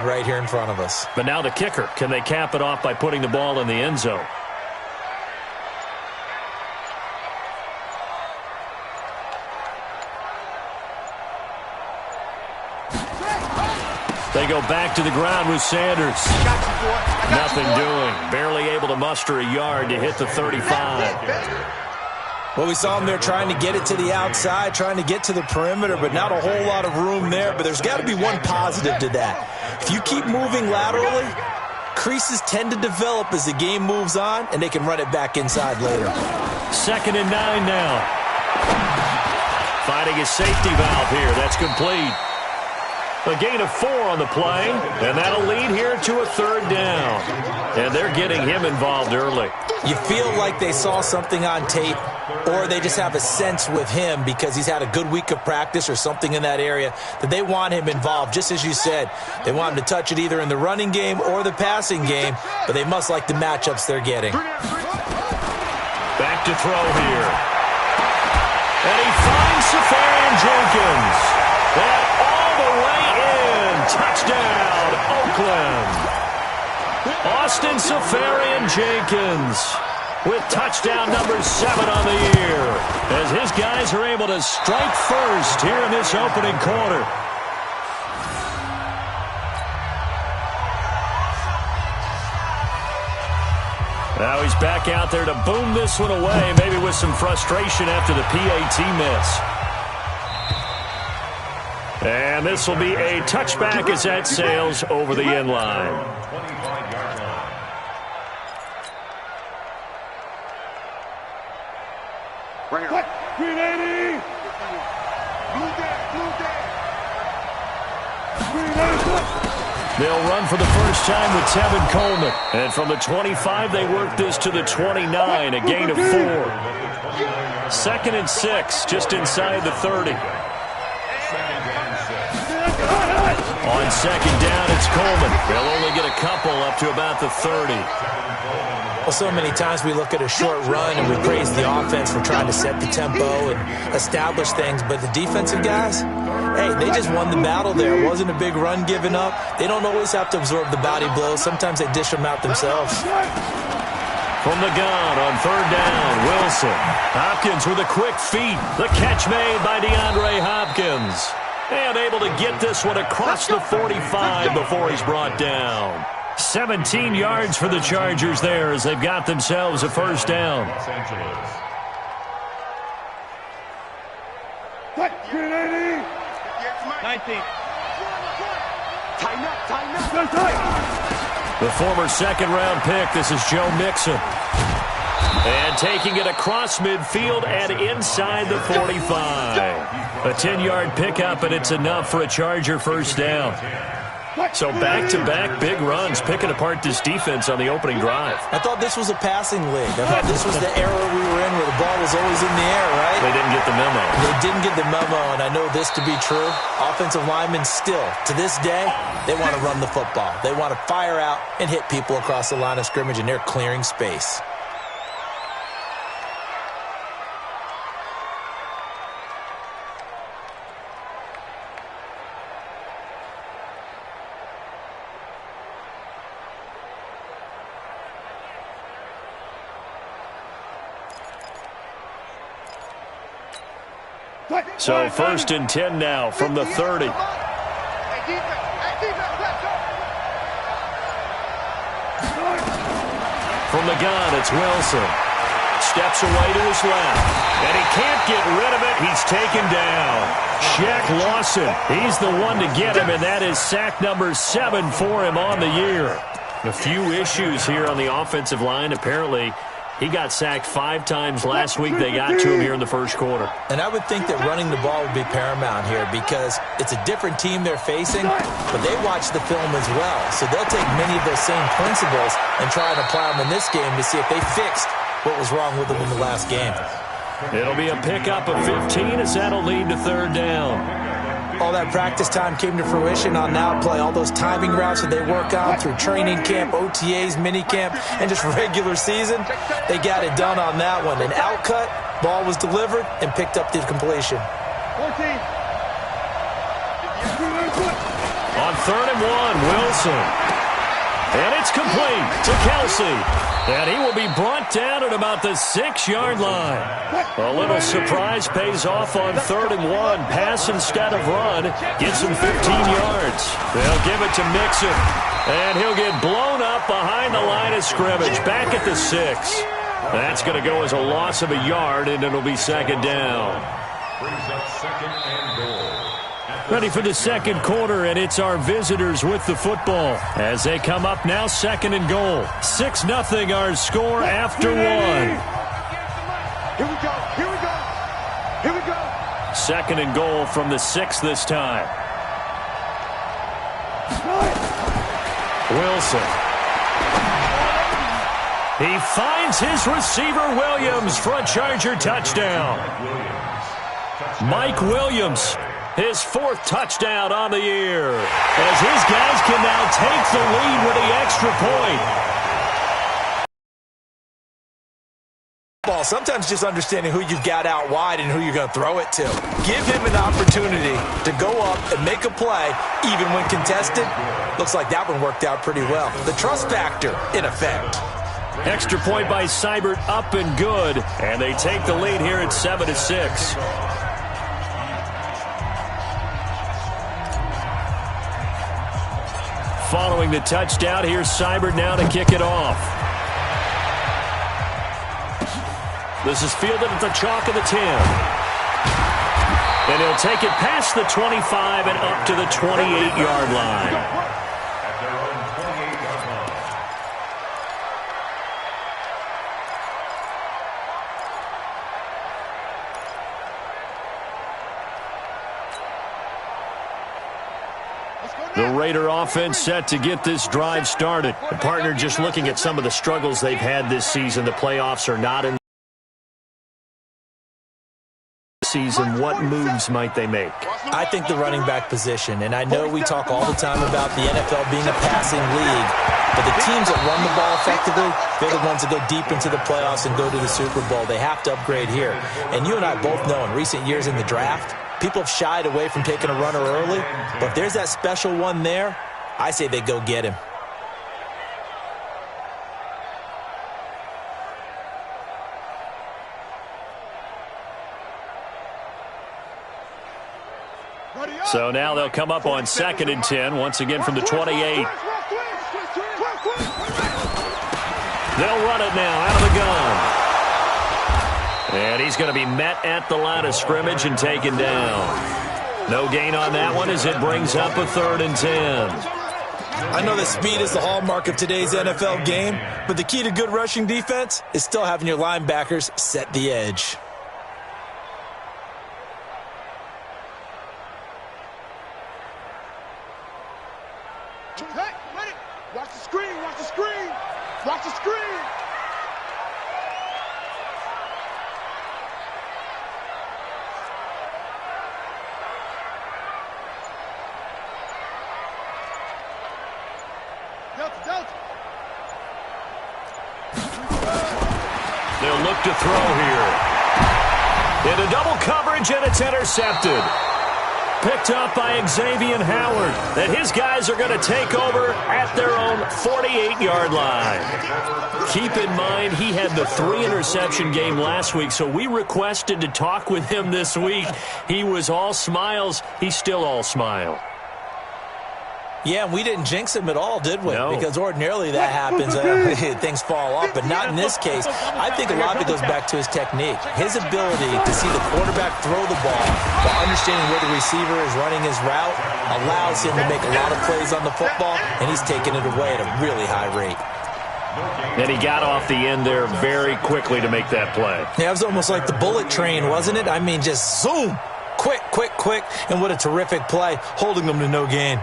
unfolding right here in front of us. But now the kicker. Can they cap it off by putting the ball in the end zone? They go back to the ground with Sanders. Nothing doing. Barely able to muster a yard to hit the 35. Well, we saw him there trying to get it to the outside, trying to get to the perimeter, but not a whole lot of room there. But there's got to be one positive to that. If you keep moving laterally, creases tend to develop as the game moves on, and they can run it back inside later. 2nd and 9 now. Finding a safety valve here. That's complete. A gain of 4 on the play, and that'll lead here to a 3rd down. And they're getting him involved early. You feel like they saw something on tape, or they just have a sense with him because he's had a good week of practice or something in that area that they want him involved. Just as you said, they want him to touch it either in the running game or the passing game, but they must like the matchups they're getting. Back to throw here. And he finds Safarian Jenkins. And all the way in. Touchdown, Oakland. Austin Safarian Jenkins with touchdown number 7 on the year as his guys are able to strike first here in this opening quarter. Now he's back out there to boom this one away, maybe with some frustration after the PAT miss. And this will be a touchback as that sails over the end line. They'll run for the first time with Tevin Coleman. And from the 25, they work this to the 29, a gain of 4. 2nd and 6, just inside the 30. On 2nd down, it's Coleman. They'll only get a couple up to about the 30. Well, so many times we look at a short run and we praise the offense for trying to set the tempo and establish things, but the defensive guys, hey, they just won the battle there. It wasn't a big run given up. They don't always have to absorb the body blows. Sometimes they dish them out themselves. From the gun on 3rd down, Wilson. Hopkins with a quick feet. The catch made by DeAndre Hopkins. And able to get this one across the 45 before he's brought down. 17 yards for the Chargers there as they've got themselves a first down. 19. The former 2nd-round pick, this is Joe Mixon. And taking it across midfield and inside the 45. A 10-yard pickup, and it's enough for a Charger first down. So back-to-back big runs, picking apart this defense on the opening drive. I thought this was a passing league. I thought this was the era we were in where the ball was always in the air, right? They didn't get the memo. They didn't get the memo, and I know this to be true. Offensive linemen still, to this day, they want to run the football. They want to fire out and hit people across the line of scrimmage, and they're clearing space. So 1st and 10 now from the 30. From the gun, it's Wilson. Steps away to his left. And he can't get rid of it. He's taken down. Shaq Lawson, he's the one to get him, and that is sack number 7 for him on the year. A few issues here on the offensive line. Apparently, he got sacked 5 times last week. They got to him here in the first quarter. And I would think that running the ball would be paramount here because it's a different team they're facing, but they watch the film as well. So they'll take many of those same principles and try and apply them in this game to see if they fixed what was wrong with them in the last game. It'll be a pickup of 15 as that'll lead to 3rd down. All that practice time came to fruition on that play. All those timing routes that they work on through training camp, OTAs, minicamp, and just regular season, they got it done on that one. An outcut, ball was delivered, and picked up the completion. 14. On 3rd and 1, Wilson. And it's complete to Kelsey. And he will be brought down at about the 6-yard line. A little surprise pays off on 3rd and 1. Pass instead of run. Gets him 15 yards. They'll give it to Mixon. And he'll get blown up behind the line of scrimmage. Back at the 6. That's going to go as a loss of a yard, and it'll be 2nd down. Brings up 2nd and goal. Ready for the 2nd quarter, and it's our visitors with the football as they come up now 2nd and goal. 6-0 our score after 1. Here we go. Here we go. Here we go. 2nd and goal from the 6 this time. Wilson. He finds his receiver, Williams, for a Charger touchdown. Mike Williams, his 4th touchdown on the year, as his guys can now take the lead with the extra point. Sometimes just understanding who you've got out wide and who you're going to throw it to. Give him an opportunity to go up and make a play, even when contested. Looks like that one worked out pretty well. The trust factor, in effect. Extra point by Seibert, up and good, and they take the lead here at 7-6. Following the touchdown, here's Seibert now to kick it off. This is fielded at the chalk of the 10. And he'll take it past the 25 and up to the 28-yard line. At their own 28-yard line. The Raider offense set to get this drive started. The partner just looking at some of the struggles they've had this season. The playoffs are not in season. What moves might they make? I think the running back position, and I know we talk all the time about the NFL being a passing league, but the teams that run the ball effectively, they're the ones that go deep into the playoffs and go to the Super Bowl. They have to upgrade here. And you and I both know in recent years in the draft, people have shied away from taking a runner early, but if there's that special one there, I say they go get him. So now they'll come up on 2nd and 10, once again from the 28. They'll run it now out of the gun. And he's going to be met at the line of scrimmage and taken down. No gain on that one as it brings up a 3rd and 10. I know that speed is the hallmark of today's NFL game, but the key to good rushing defense is still having your linebackers set the edge. Watch the screen, watch the screen, watch the screen. Delta. They'll look to throw here. Into double coverage, and it's intercepted. Picked up by Xavier Howard. And his guys are going to take over at their own 48-yard line. Keep in mind, he had the 3-interception game last week, so we requested to talk with him this week. He was all smiles. He's still all smile. Yeah, we didn't jinx him at all, did we? No. Because ordinarily that happens. Things fall off, but not in this case. I think a lot of it goes back to his technique. His ability to see the quarterback throw the ball while understanding where the receiver is running his route allows him to make a lot of plays on the football, and he's taking it away at a really high rate. And he got off the end there very quickly to make that play. Yeah, it was almost like the bullet train, wasn't it? I mean, just zoom, quick, and what a terrific play, holding them to no gain.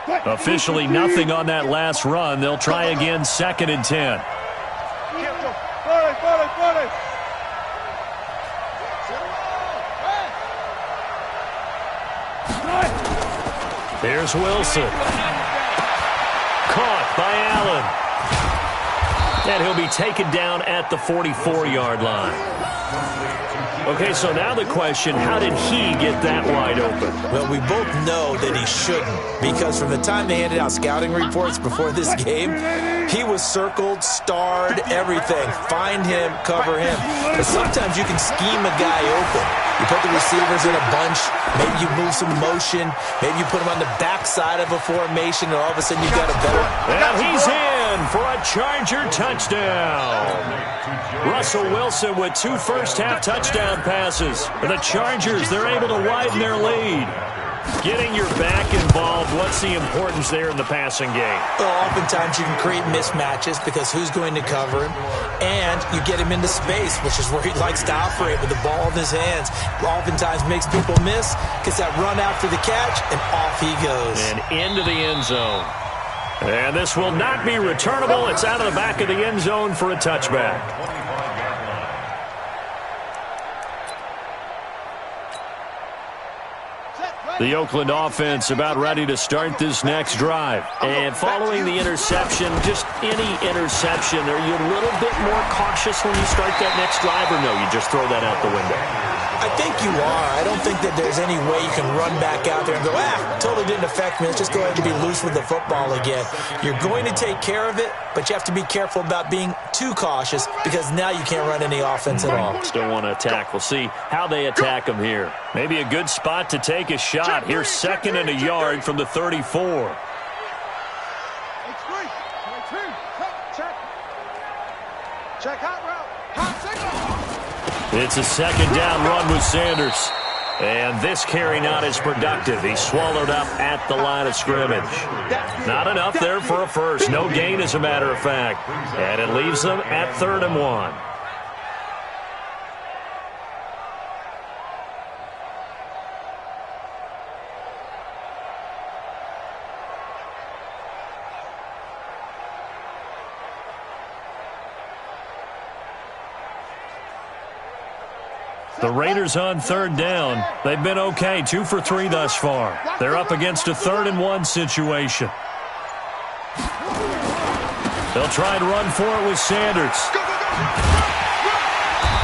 Officially nothing on that last run. They'll try again 2nd and 10. Here's Wilson. Caught by Allen. And he'll be taken down at the 44-yard line. Okay, so now the question, how did he get that wide open? Well, we both know that he shouldn't, because from the time they handed out scouting reports before this game, he was circled, starred, everything. Find him, cover him. But sometimes you can scheme a guy open. You put the receivers in a bunch, maybe you move some motion, maybe you put him on the backside of a formation, and all of a sudden you've got a better... And he's in for a Charger touchdown. Russell Wilson with 2 first-half touchdown passes. And the Chargers, they're able to widen their lead. Getting your back involved, what's the importance there in the passing game? Well, oftentimes you can create mismatches because who's going to cover him, and you get him into space, which is where he likes to operate with the ball in his hands. Oftentimes makes people miss, gets that run after the catch, and off he goes. And into the end zone. And this will not be returnable. It's out of the back of the end zone for a touchback. The Oakland offense about ready to start this next drive. And following the interception, just any interception, are you a little bit more cautious when you start that next drive, or no, you just throw that out the window? I think you are. I don't think that there's any way you can run back out there and go, totally didn't affect me. Let's just go ahead and be loose with the football again. You're going to take care of it, but you have to be careful about being too cautious because now you can't run any offense at all. Still want to attack. We'll see how they attack them here. Maybe a good spot to take a shot. Here's 2nd and a yard from the 34. Check hot route. Hot signal. It's a 2nd down run with Sanders. And this carry not as productive. He's swallowed up at the line of scrimmage. Not enough there for a first. No gain, as a matter of fact. And it leaves them at 3rd and 1. The Raiders on 3rd down. They've been okay, 2 for 3 thus far. They're up against a 3rd and 1 situation. They'll try and run for it with Sanders.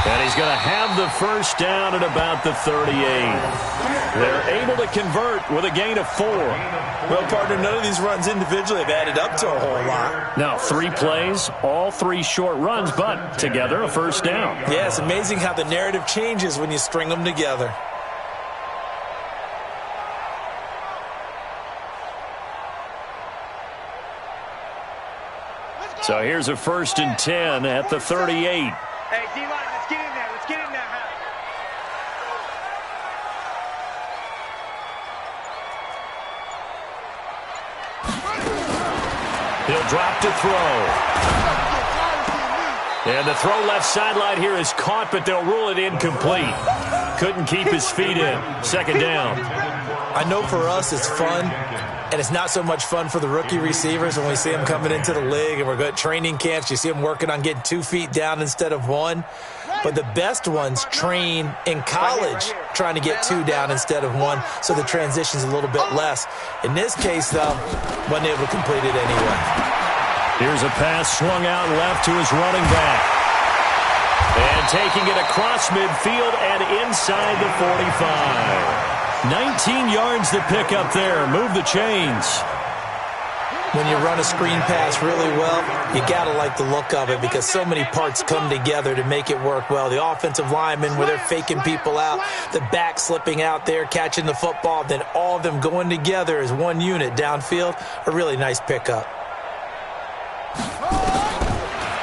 And he's going to have the first down at about the 38. They're able to convert with a gain of 4. Well, partner, none of these runs individually have added up to a whole lot. Now, 3 plays, all 3 short runs, but together a first down. Yeah, it's amazing how the narrative changes when you string them together. So here's a 1st and 10 at the 38. Hey, D-line, let's get in there. Let's get in there. He'll drop to throw. And the throw left sideline here is caught, but they'll rule it incomplete. Couldn't keep his feet in. 2nd down. I know for us it's fun, and it's not so much fun for the rookie receivers when we see them coming into the league and we're good training camps. You see them working on getting 2 feet down instead of 1. But the best ones train in college trying to get 2 down instead of 1, so the transition's a little bit less. In this case, though, wasn't able to complete it anyway. Here's a pass swung out left to his running back. And taking it across midfield and inside the 45. 19 yards to pick up there. Move the chains. When you run a screen pass really well, you got to like the look of it because so many parts come together to make it work well. The offensive linemen, where they're faking people out, the back slipping out there, catching the football, then all of them going together as one unit downfield, a really nice pickup.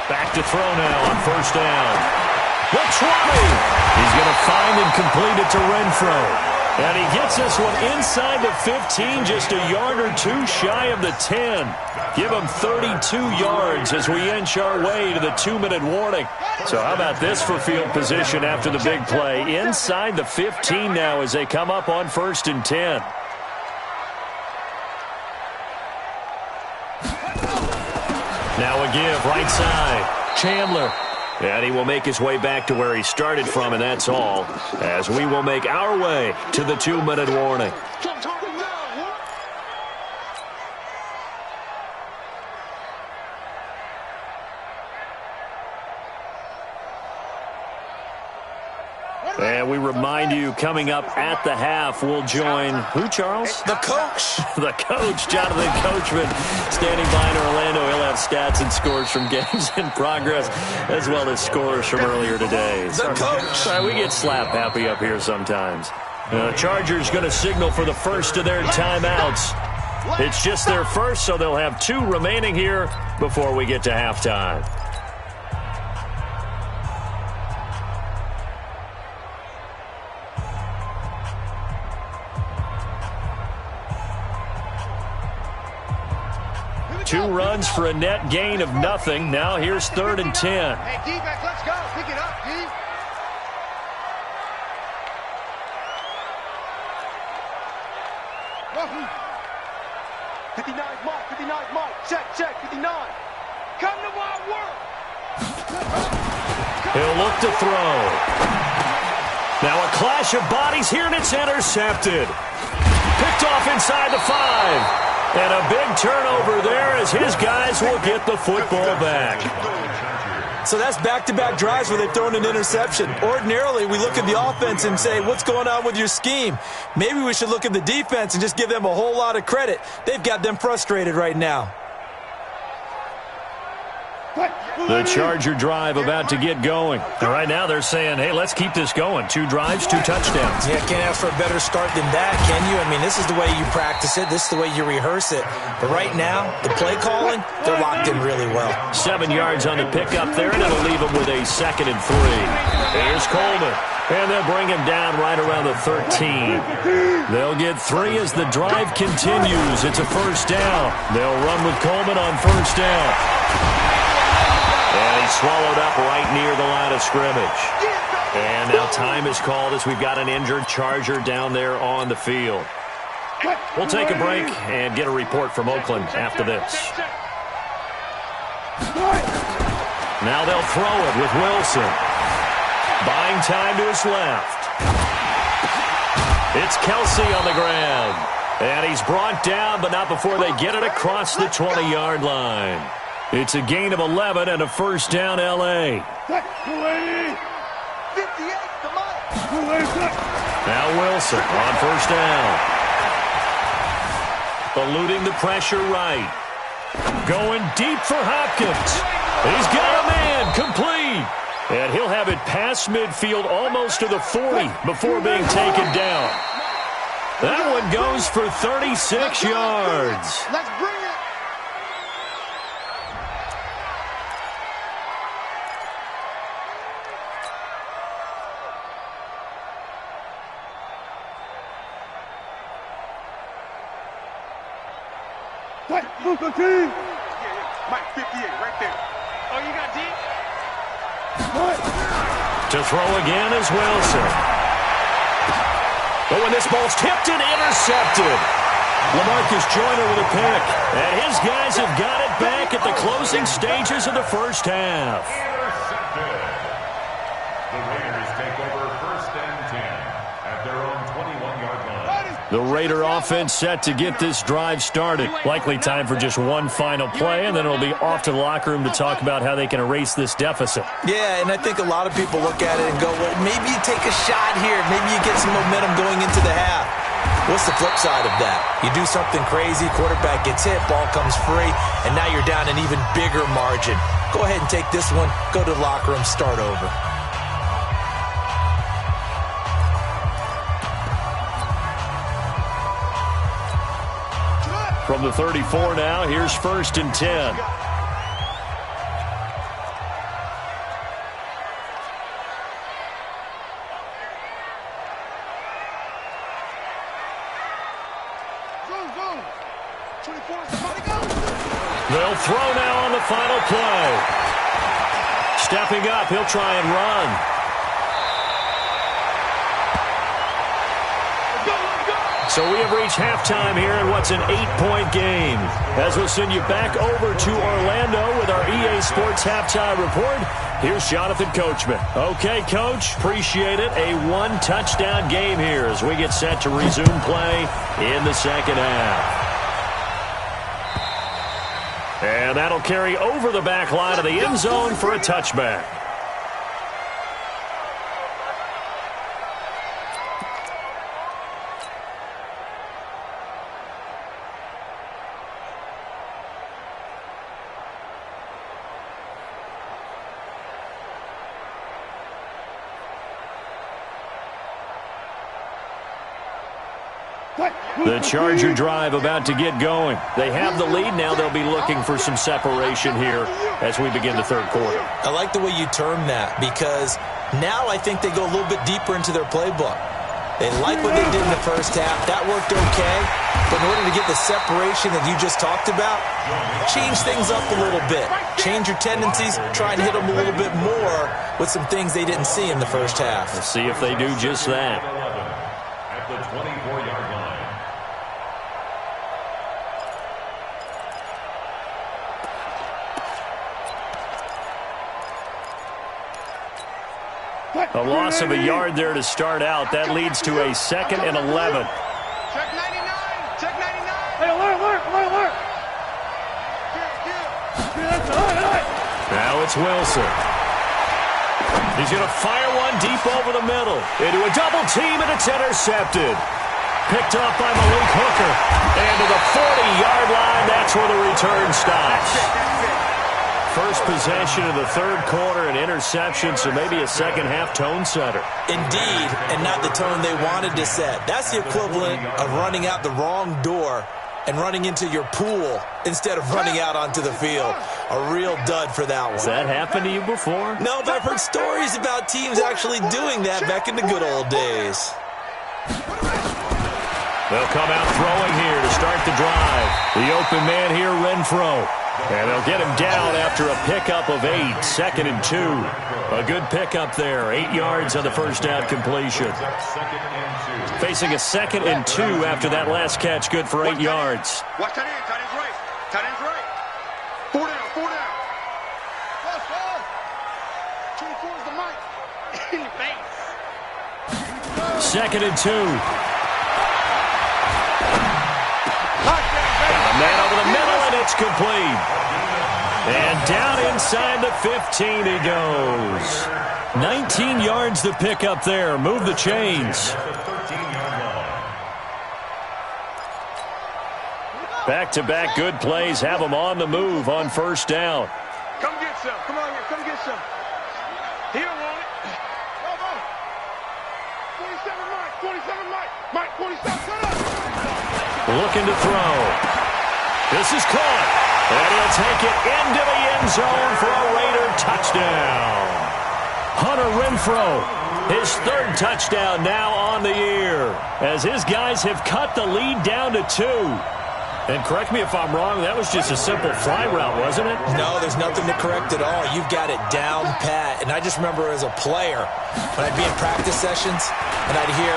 Back to throw now on 1st down. The 20. He's going to find and complete it to Renfro. And he gets this one inside the 15, just a yard or 2 shy of the 10. Give him 32 yards as we inch our way to the 2-minute warning. So how about this for field position after the big play? Inside the 15 now as they come up on 1st and 10. Now a give, right side. Chandler. And he will make his way back to where he started from, and that's all, as we will make our way to the 2-minute warning. And we remind you, coming up at the half, we'll join who, Charles? The coach. The coach, Jonathan Coachman, standing by in Orlando. He'll have stats and scores from games in progress, as well as scores from earlier today. The coach. Sorry, we get slap happy up here sometimes. The Chargers going to signal for the first of their timeouts. It's just their first, so they'll have 2 remaining here before we get to halftime. Two runs for a net gain of nothing. Now here's 3rd and 10. Hey, D-back, let's go. Pick it up, D. Wahoo. 59 mark, 59 mark. Check, 59. Come to my work. He'll look to throw. Now a clash of bodies here, and it's intercepted. Picked off inside the 5. And a big turnover there as his guys will get the football back. So that's back-to-back drives where they've thrown an interception. Ordinarily, we look at the offense and say, what's going on with your scheme? Maybe we should look at the defense and just give them a whole lot of credit. They've got them frustrated right now. The Charger drive about to get going. And right now they're saying, hey, let's keep this going. 2 drives, 2 touchdowns. Yeah, can't ask for a better start than that, can you? I mean, this is the way you practice it. This is the way you rehearse it. But right now, the play calling, they're locked in really well. 7 yards on the pickup there, and it'll leave them with a 2nd and 3. Here's Coleman. And they'll bring him down right around the 13. They'll get 3 as the drive continues. It's a first down. They'll run with Coleman on first down. And he's swallowed up right near the line of scrimmage. And now time is called as we've got an injured Charger down there on the field. We'll take a break and get a report from Oakland after this. Now they'll throw it with Wilson. Buying time to his left. It's Kelsey on the ground. And he's brought down, but not before they get it across the 20-yard line. It's a gain of 11 and a first down, L.A. Now Wilson on first down. Eluding the pressure right. Going deep for Hopkins. He's got a man, complete. And he'll have it past midfield almost to the 40 before being taken down. That one goes for 36 yards. Let's bring it. Mike 58, right there. Oh, you got D? To throw again is Wilson. But when this ball's tipped and intercepted. LaMarcus Joyner with a pick. And his guys have got it back at the closing stages of the first half. Intercepted. The Raiders take over 1st and 10 at their own 21-yard line. The Raider offense set to get this drive started. Likely time for just one final play, and then it'll be off to the locker room to talk about how they can erase this deficit. Yeah, and I think a lot of people look at it and go, well, maybe you take a shot here. Maybe you get some momentum going into the half. What's the flip side of that? You do something crazy, quarterback gets hit, ball comes free, and now you're down an even bigger margin. Go ahead and take this one, go to the locker room, start over. From the 34 now, here's 1st and 10. They'll throw now on the final play. Stepping up, he'll try and run. So we have reached halftime here in what's an 8-point game. As we'll send you back over to Orlando with our EA Sports Halftime Report, here's Jonathan Coachman. Okay, Coach, appreciate it. A 1-touchdown game here as we get set to resume play in the second half. And that'll carry over the back line of the end zone for a touchback. The Charger drive about to get going. They have the lead now. They'll be looking for some separation here as we begin the third quarter. I like the way you term that because now I think they go a little bit deeper into their playbook. They like what they did in the first half. That worked okay. But in order to get the separation that you just talked about, change things up a little bit. Change your tendencies. Try and hit them a little bit more with some things they didn't see in the first half. Let's see if they do just that. At the 24-yard line. A loss of a yard there to start out. That leads to a 2nd and 11. Check 99. Check 99. Hey, alert. Now it's Wilson. He's going to fire one deep over the middle. Into a double team, and it's intercepted. Picked up by Malik Hooker. And to the 40-yard line, that's where the return stops. First possession of the third quarter, an interception, so maybe a second-half tone setter. Indeed, and not the tone they wanted to set. That's the equivalent of running out the wrong door and running into your pool instead of running out onto the field. A real dud for that one. Has that happened to you before? No, but I've heard stories about teams actually doing that back in the good old days. They'll come out throwing here to start the drive. The open man here, Renfro. And they'll get him down after a pickup of 8, 2nd and 2. A good pickup there, 8 yards on the first down completion. Facing a 2nd and 2 after that last catch, good for 8 yards. Watch tight end. Tight end's right. Tight end's right. 4 down. 4 down. Ball. 24 is the mic. In your face. 2nd and 2. A man over the middle, and it's complete. And down inside the 15 he goes. 19 yards to pick up there. Move the chains. Back-to-back good plays have them on the move on first down. Come get some. Come on here. Come get some. He don't want it. Go, go. 47 Mike. 47 Mike. Mike, 47. Cut up. Looking to throw. This is caught. And he'll take it into the end zone for a Raider touchdown. Hunter Renfro, his 3rd touchdown now on the year, as his guys have cut the lead down to 2. And correct me if I'm wrong, that was just a simple fly route, wasn't it? No, there's nothing to correct at all. You've got it down pat. And I just remember as a player, when I'd be in practice sessions and I'd hear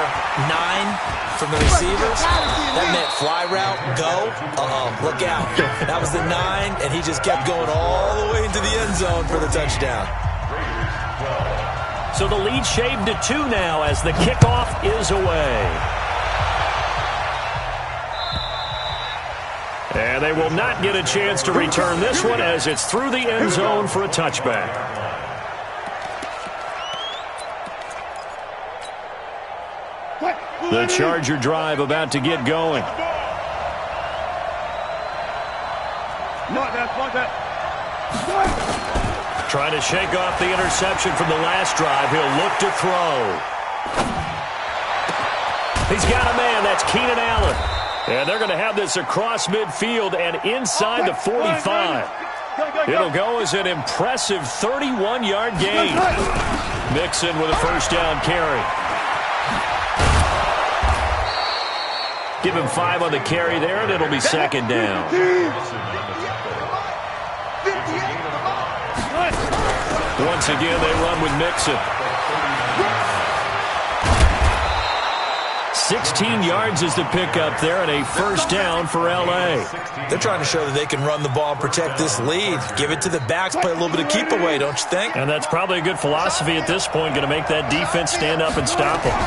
9 from the receivers, that meant fly route, go, look out. That was the 9, and he just kept going all the way into the end zone for the touchdown. So the lead shaved to 2 now as the kickoff is away. And they will not get a chance to return this one as it's through the end zone for a touchback. The Charger drive about to get going. Trying to shake off the interception from the last drive. He'll look to throw. He's got a man. That's Keenan Allen. And they're going to have this across midfield and inside the 45. It'll go as an impressive 31-yard gain. Mixon with a first down carry. Give him 5 on the carry there, and it'll be 2nd down. Once again, they run with Mixon. 16 yards is the pickup there, and a first down for L.A. They're trying to show that they can run the ball and protect this lead. Give it to the backs, play a little bit of keep away, don't you think? And that's probably a good philosophy at this point, going to make that defense stand up and stop them.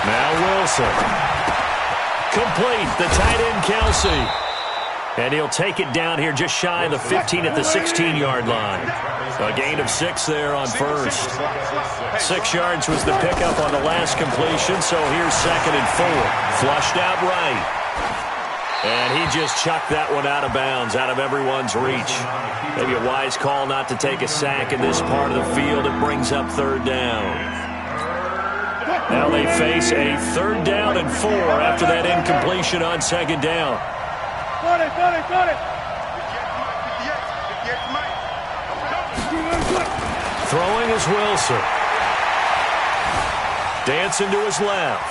Now Wilson. Complete, the tight end Kelsey. And he'll take it down here just shy of the 15 at the 16-yard line. A gain of 6 there on first. 6 yards was the pickup on the last completion, so here's 2nd and 4. Flushed out right. And he just chucked that one out of bounds, out of everyone's reach. Maybe a wise call not to take a sack in this part of the field. It brings up 3rd down. Now they face a 3rd down and 4 after that incompletion on 2nd down. Throwing is Wilson. Dancing to his left.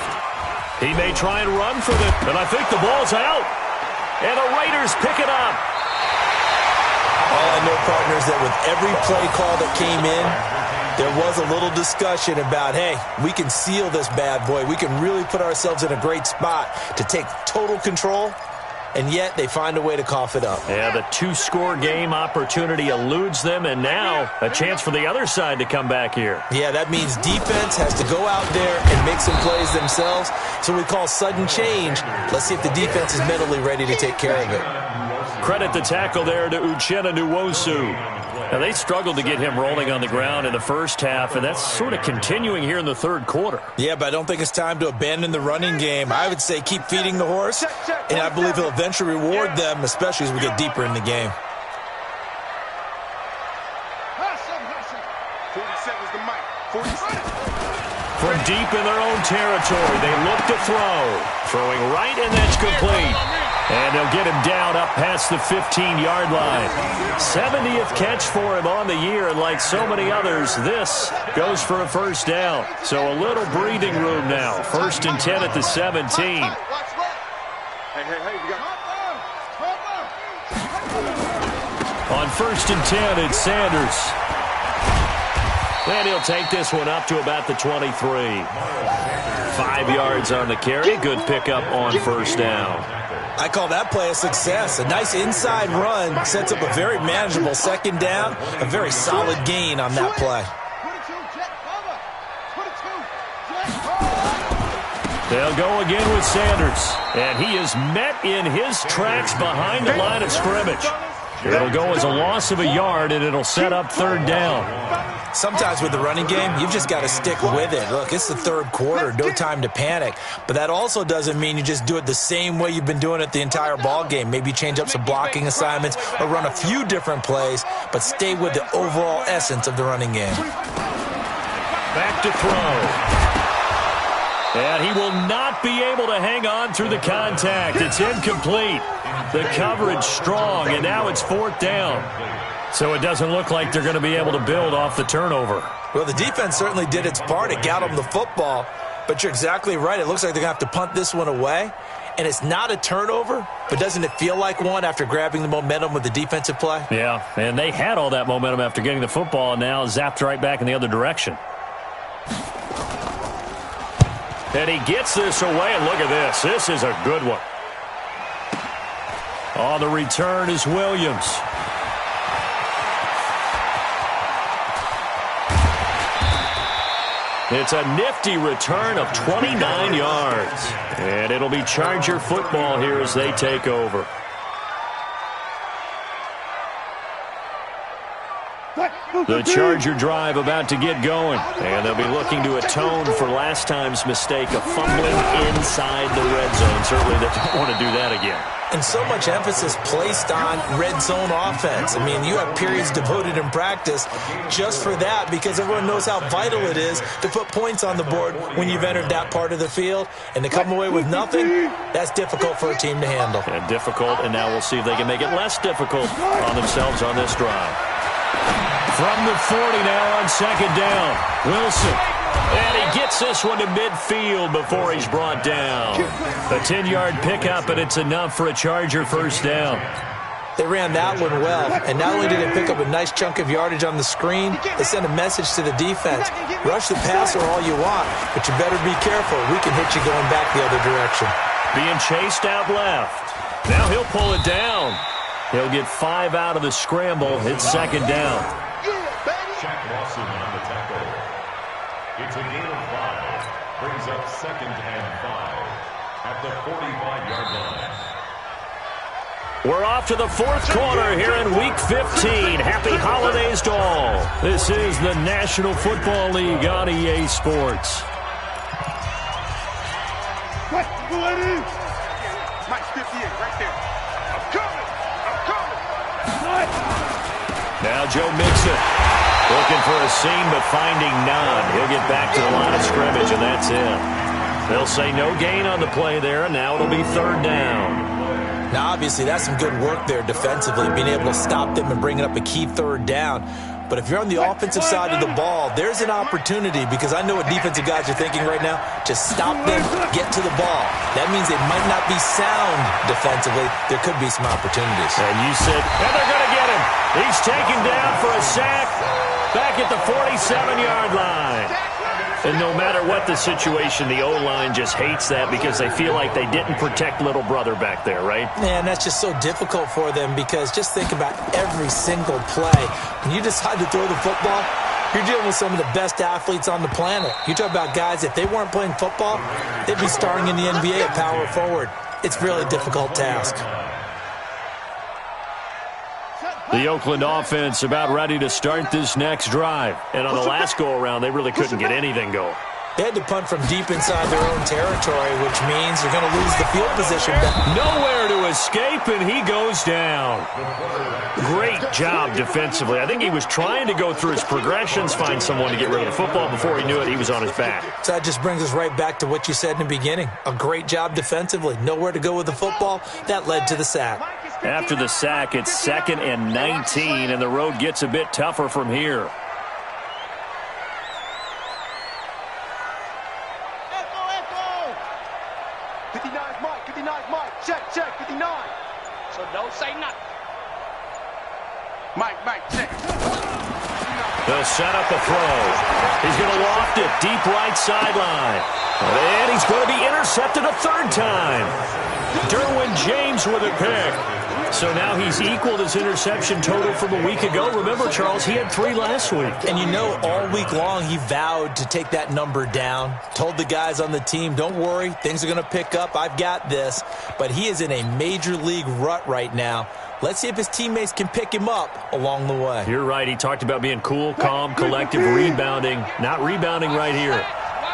He may try and run for it, but I think the ball's out. And the Raiders pick it up. All I know, partners, that with every play call that came in, there was a little discussion about, hey, we can seal this bad boy. We can really put ourselves in a great spot to take total control, and yet they find a way to cough it up. Yeah, the 2-score game opportunity eludes them, and now a chance for the other side to come back here. Yeah, that means defense has to go out there and make some plays themselves. So we call sudden change. Let's see if the defense is mentally ready to take care of it. Credit the tackle there to Uchenna Nwosu. Now, they struggled to get him rolling on the ground in the first half, and that's sort of continuing here in the 3rd quarter. Yeah, but I don't think it's time to abandon the running game. I would say keep feeding the horse, and I believe he'll eventually reward them, especially as we get deeper in the game. 47's the mic. 47. From deep in their own territory, they look to throw. Throwing right, and that's complete. And they'll get him down up past the 15-yard line. 70th catch for him on the year, and like so many others, this goes for a 1st down. So a little breathing room now. 1st and 10 at the 17. On 1st and 10, it's Sanders. And he'll take this one up to about the 23. 5 yards on the carry. Good pickup on 1st down. I call that play a success. A nice inside run sets up a very manageable 2nd down. A very solid gain on that play. They'll go again with Sanders. And he is met in his tracks behind the line of scrimmage. It'll go as a loss of a yard, and it'll set up 3rd down. Sometimes with the running game, you've just got to stick with it. Look, it's the 3rd quarter, no time to panic. But that also doesn't mean you just do it the same way you've been doing it the entire ball game. Maybe change up some blocking assignments or run a few different plays, but stay with the overall essence of the running game. Back to throw. And he will not be able to hang on through the contact. It's incomplete. The coverage strong, and now it's 4th down. So it doesn't look like they're going to be able to build off the turnover. Well, the defense certainly did its part. It got them the football. But you're exactly right. It looks like they're going to have to punt this one away. And it's not a turnover, but doesn't it feel like one after grabbing the momentum with the defensive play? Yeah, and they had all that momentum after getting the football, and now zapped right back in the other direction. And he gets this away, and look at this. This is a good one. On the return is Williams. It's a nifty return of 29 yards. And it'll be Charger football here as they take over. The Charger drive about to get going. And they'll be looking to atone for last time's mistake of fumbling inside the red zone. Certainly they don't want to do that again. And so much emphasis placed on red zone offense. I mean, you have periods devoted in practice just for that because everyone knows how vital it is to put points on the board when you've entered that part of the field. And to come away with nothing, that's difficult for a team to handle. And difficult, and now we'll see if they can make it less difficult on themselves on this drive. From the 40 now on 2nd down, Wilson. And he gets this one to midfield before he's brought down. A 10-yard pickup, and it's enough for a Charger 1st down. They ran that one well, and not only did it pick up a nice chunk of yardage on the screen, they sent a message to the defense. Rush the passer all you want, but you better be careful. We can hit you going back the other direction. Being chased out left. Now he'll pull it down. He'll get 5 out of the scramble. It's 2nd down. Shaq Lawson on the tackle. It's a gain of 5. Brings up 2nd and 5 at the 45-yard line. We're off to the 4th quarter here in Week 15. Happy holidays to all. This is the National Football League on EA Sports. What? Mike's 58 right there. I'm coming. Now Joe Mixon. Looking for a seam, but finding none. He'll get back to the line of scrimmage, and that's it. They'll say no gain on the play there, and now it'll be third down. Now, obviously, that's some good work there defensively, being able to stop them and bringing up a key third down. But if you're on the offensive side of the ball, there's an opportunity, because I know what defensive guys are thinking right now. Just stop them, get to the ball. That means they might not be sound defensively. There could be some opportunities. And you said, and they're going to get him. He's taken down for a sack back at the 47-yard line. And no matter what the situation, the O-line just hates that because they feel like they didn't protect little brother back there, right? Man, that's just so difficult for them, because just think about every single play. When you decide to throw the football, you're dealing with some of the best athletes on the planet. You talk about guys, if they weren't playing football, they'd be starring in the NBA at power forward. It's really a difficult task. The Oakland offense about ready to start this next drive. And on the last go-around, they really couldn't get anything going. They had to punt from deep inside their own territory, which means they're going to lose the field position. Nowhere to escape, and he goes down. Great job defensively. I think he was trying to go through his progressions, find someone to get rid of the football. Before he knew it, he was on his back. So that just brings us right back to what you said in the beginning. A great job defensively. Nowhere to go with the football. That led to the sack. After the sack, it's 2nd and 19, and the road gets a bit tougher from here. Check, 59. So don't say nothing. Mike, check. They'll set up a throw. He's going to loft it deep right sideline. And he's going to be intercepted a third time. Derwin James with a pick. So now he's equaled his interception total from a week ago. Remember, Charles, he had 3 last week. And you know, all week long he vowed to take that number down. Told the guys on the team, don't worry, things are going to pick up. I've got this. But he is in a major league rut right now. Let's see if his teammates can pick him up along the way. You're right. He talked about being cool, calm, collective, rebounding. Not rebounding right here.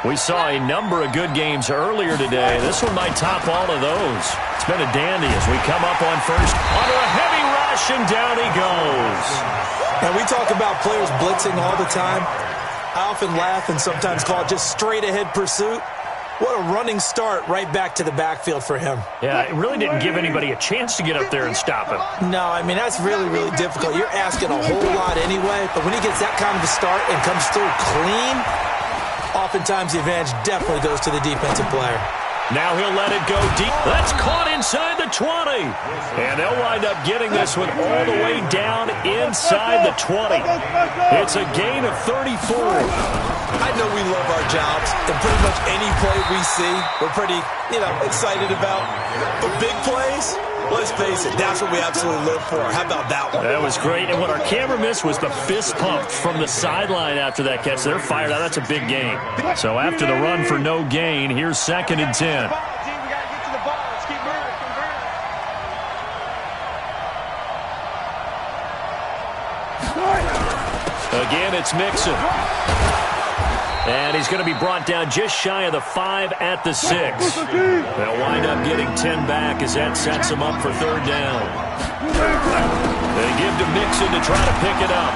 We saw a number of good games earlier today. This one might top all of those. It's been a dandy as we come up on first. Under a heavy rush, and down he goes. And we talk about players blitzing all the time. I often laugh and sometimes call it just straight-ahead pursuit. What a running start right back to the backfield for him. Yeah, it really didn't give anybody a chance to get up there and stop him. No, I mean, that's really, really difficult. You're asking a whole lot anyway, but when he gets that kind of a start and comes through clean, oftentimes the advantage definitely goes to the defensive player. Now he'll let it go deep. That's caught inside the 20. And they'll wind up getting this one all the way down inside the 20. It's a gain of 34. I know we love our jobs, and pretty much any play we see, we're pretty, excited about. But big plays, let's face it, that's what we absolutely live for. How about that one? That was great. And what our camera missed was the fist pump from the sideline after that catch. They're fired out. That's a big gain. So after the run for no gain, here's 2nd and 10. Again, it's Mixon. And he's going to be brought down just shy of the 5 at the 6. They'll wind up getting 10 back as that sets them up for third down. They give to Mixon to try to pick it up.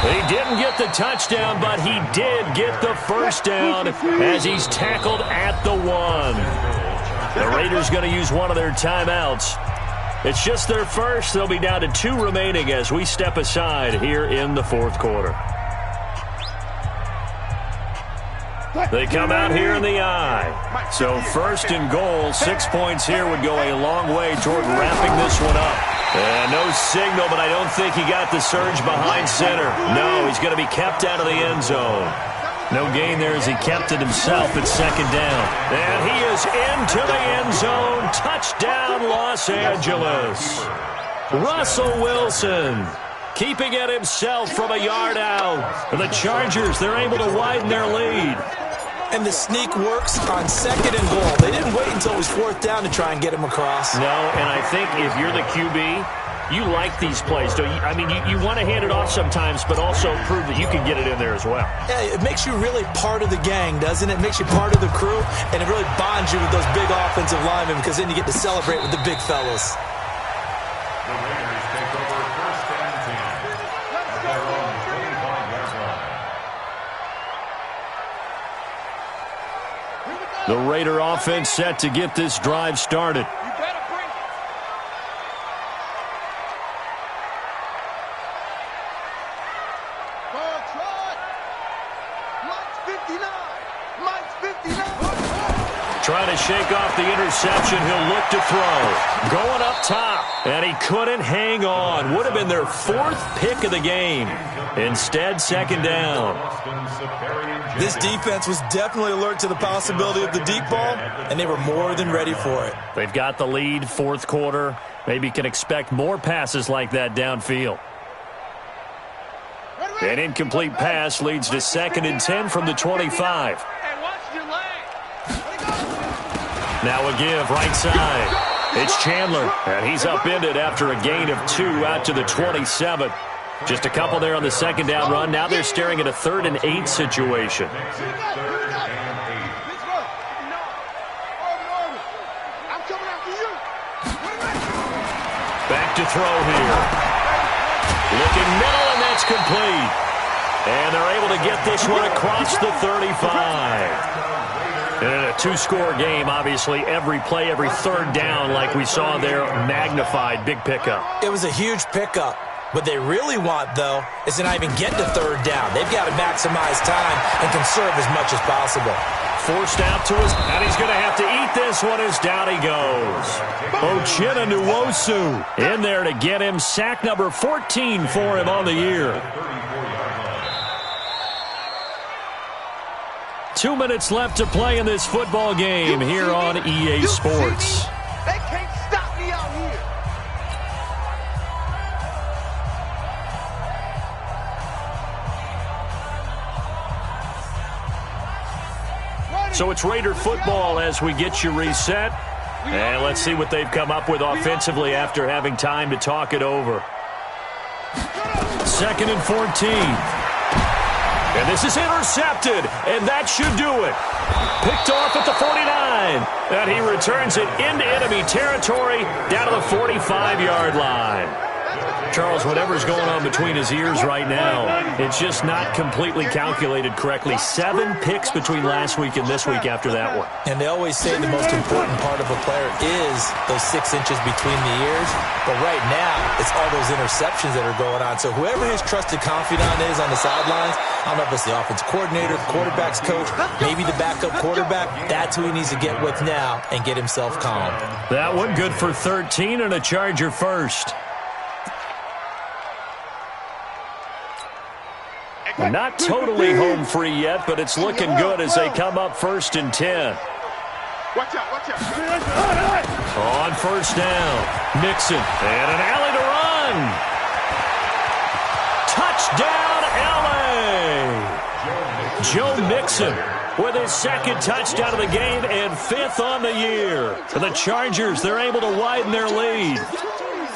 He didn't get the touchdown, but he did get the first down as he's tackled at the 1. The Raiders going to use one of their timeouts. It's just their first. They'll be down to 2 remaining as we step aside here in the fourth quarter. They come out here in the eye. So 1st and goal, 6 points here would go a long way toward wrapping this one up. And no signal, but I don't think he got the surge behind center. No, he's going to be kept out of the end zone. No gain there as he kept it himself at 2nd down. And he is into the end zone. Touchdown, Los Angeles. Russell Wilson keeping it himself from a yard out. And the Chargers, they're able to widen their lead. And the sneak works on 2nd and goal. They didn't wait until it was 4th down to try and get him across. No, and I think if you're the QB, you like these plays, don't you? I mean, you want to hand it off sometimes, but also prove that you can get it in there as well. Yeah, it makes you really part of the gang, doesn't it? It makes you part of the crew, and it really bonds you with those big offensive linemen because then you get to celebrate with the big fellas. The Raiders take over 1st and 10. Their own 25 The Raider offense set to get this drive started. Trying to shake off the interception. He'll look to throw. Going up top. And he couldn't hang on. Would have been their 4th pick of the game. Instead, second down. This defense was definitely alert to the possibility of the deep ball, and they were more than ready for it. They've got the lead, 4th quarter. Maybe can expect more passes like that downfield. An incomplete pass leads to 2nd and 10 from the 25. Now a give, right side. It's Chandler, and he's upended after a gain of 2 out to the 27. Just a couple there on the second down run. Now they're staring at a 3rd and 8 situation. Back to throw here. Looking middle, and that's complete. And they're able to get this one across the 35. In a 2-score game, obviously, every play, every 3rd down, like we saw there, magnified. Big pickup. It was a huge pickup. What they really want, though, is to not even get to 3rd down. They've got to maximize time and conserve as much as possible. Forced out to his, and he's going to have to eat this one as down he goes. Ochena Nwosu in there to get him. Sack number 14 for him on the year. 2 minutes left to play in this football game here on EA Sports. They can't stop me out here. So it's Raider football as we get you reset. And let's see what they've come up with offensively after having time to talk it over. 2nd and 14. And this is intercepted, and that should do it. Picked off at the 49, and he returns it into enemy territory down to the 45-yard line. Charles, whatever's going on between his ears right now, it's just not completely calculated correctly. 7 picks between last week and this week after that one. And they always say the most important part of a player is those 6 inches between the ears. But right now, it's all those interceptions that are going on. So whoever his trusted confidant is on the sidelines, I don't know if it's the offensive coordinator, the quarterback's coach, maybe the backup quarterback, that's who he needs to get with now and get himself calm. That one good for 13 and a Charger first. Not totally home free yet, but it's looking good as they come up 1st and 10. Watch out, watch out. On 1st down, Mixon, and an alley to run. Touchdown, LA! Joe Mixon with his 2nd touchdown of the game and 5th on the year. For the Chargers, they're able to widen their lead.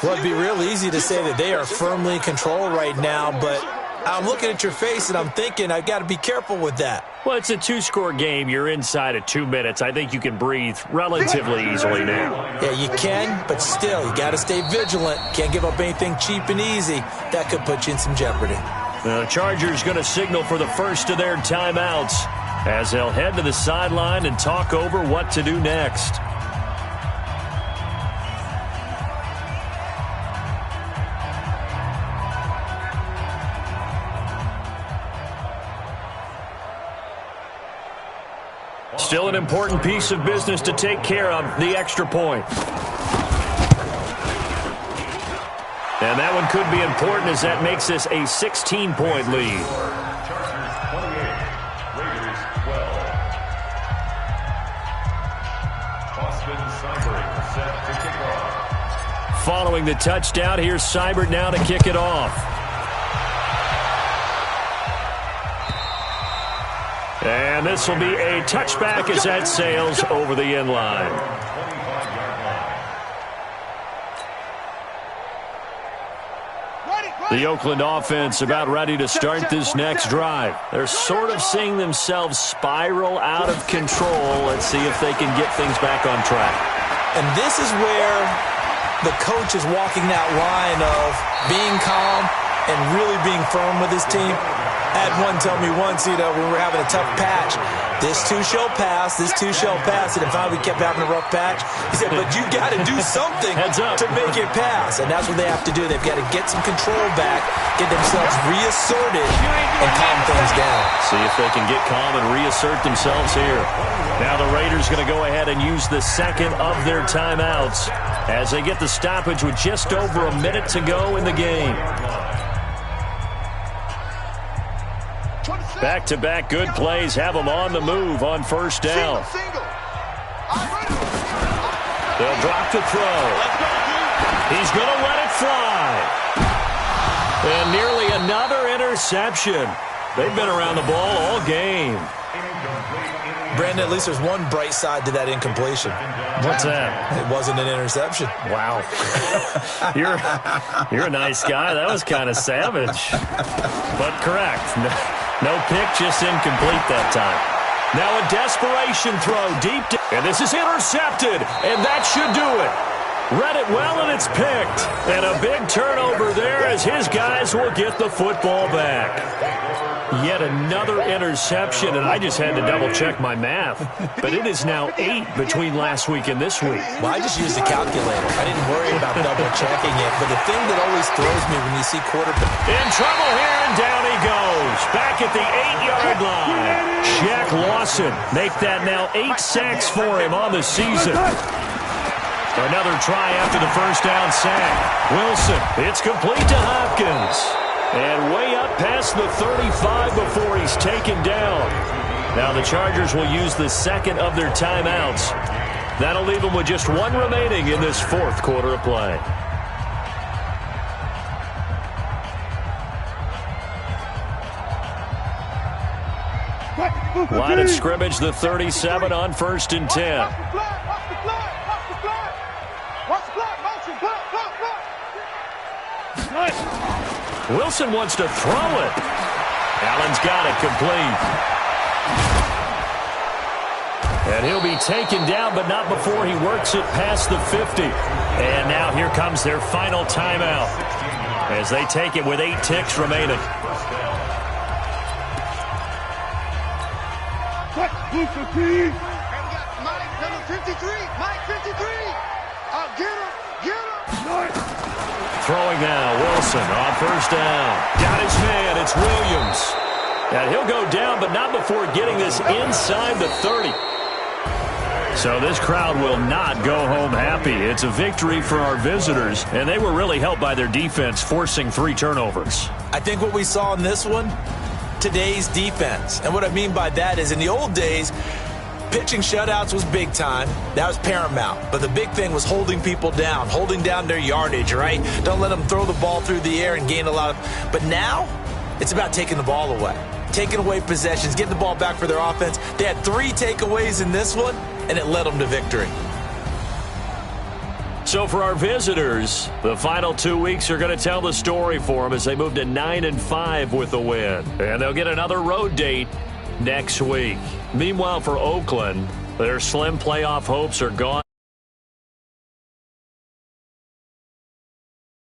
Well, it'd be real easy to say that they are firmly in control right now, but I'm looking at your face and I'm thinking I've got to be careful with that. Well, it's a 2-score game. You're inside of 2 minutes. I think you can breathe relatively easily now. Yeah, you can, but still, you got to stay vigilant. Can't give up anything cheap and easy. That could put you in some jeopardy. The Chargers going to signal for the first of their timeouts as they'll head to the sideline and talk over what to do next. Still an important piece of business to take care of, the extra point. And that one could be important as that makes this a 16-point lead. Chargers 28, Raiders 12. Austin Seibert set to kick off. Following the touchdown, here's Seibert now to kick it off. And this will be a touchback as that sails over the end line. The Oakland offense about ready to start this next drive. They're sort of seeing themselves spiral out of control. Let's see if they can get things back on track. And this is where the coach is walking that line of being calm and really being firm with his team. I had one tell me once, when we were having a tough patch, this too shall pass, this too shall pass. And finally we kept having a rough patch. He said, but you got to do something to make it pass. And that's what they have to do. They've got to get some control back, get themselves reasserted, and calm things down. See if they can get calm and reassert themselves here. Now the Raiders going to go ahead and use the second of their timeouts as they get the stoppage with just over a minute to go in the game. Back-to-back good plays have them on the move on first down. They'll drop to throw. He's going to let it fly. And nearly another interception. They've been around the ball all game. Brandon, at least there's one bright side to that incompletion. What's that? It wasn't an interception. Wow. You're a nice guy. That was kind of savage. But correct. No pick, just incomplete that time. Now a desperation throw deep. And this is intercepted. And that should do it. Read it well, and it's picked. And a big turnover there as his guys will get the football back. Yet another interception, and I just had to double-check my math. But it is now 8 between last week and this week. Well, I just used a calculator. I didn't worry about double-checking it. But the thing that always throws me when you see quarterback... In trouble here, and down he goes. Back at the 8-yard line. Shaq Lawson make that now 8 sacks for him on the season. Another try after the first down sack. Wilson, it's complete to Hopkins. And way up past the 35 before he's taken down. Now the Chargers will use the second of their timeouts. That'll leave them with just one remaining in this fourth quarter of play. Line of scrimmage, the 37 on 1st and 10. Wilson wants to throw it. Allen's got it complete. And he'll be taken down, but not before he works it past the 50. And now here comes their final timeout as they take it with 8 ticks remaining. And we got Mike, number 53. Mike, 53. Get him. Throwing now, Wilson on first down. Got his man, it's Williams. And he'll go down, but not before getting this inside the 30. So this crowd will not go home happy. It's a victory for our visitors, and they were really helped by their defense forcing 3 turnovers. I think what we saw in this one, today's defense. And what I mean by that is in the old days, pitching shutouts was big time. That was paramount. But the big thing was holding people down, holding down their yardage, right? Don't let them throw the ball through the air and gain a lot of... But now, it's about taking the ball away. Taking away possessions, getting the ball back for their offense. They had 3 takeaways in this one, and it led them to victory. So for our visitors, the final 2 weeks are going to tell the story for them as they move to 9-5 with the win. And they'll get another road date next week. Meanwhile, for Oakland, their slim playoff hopes are gone.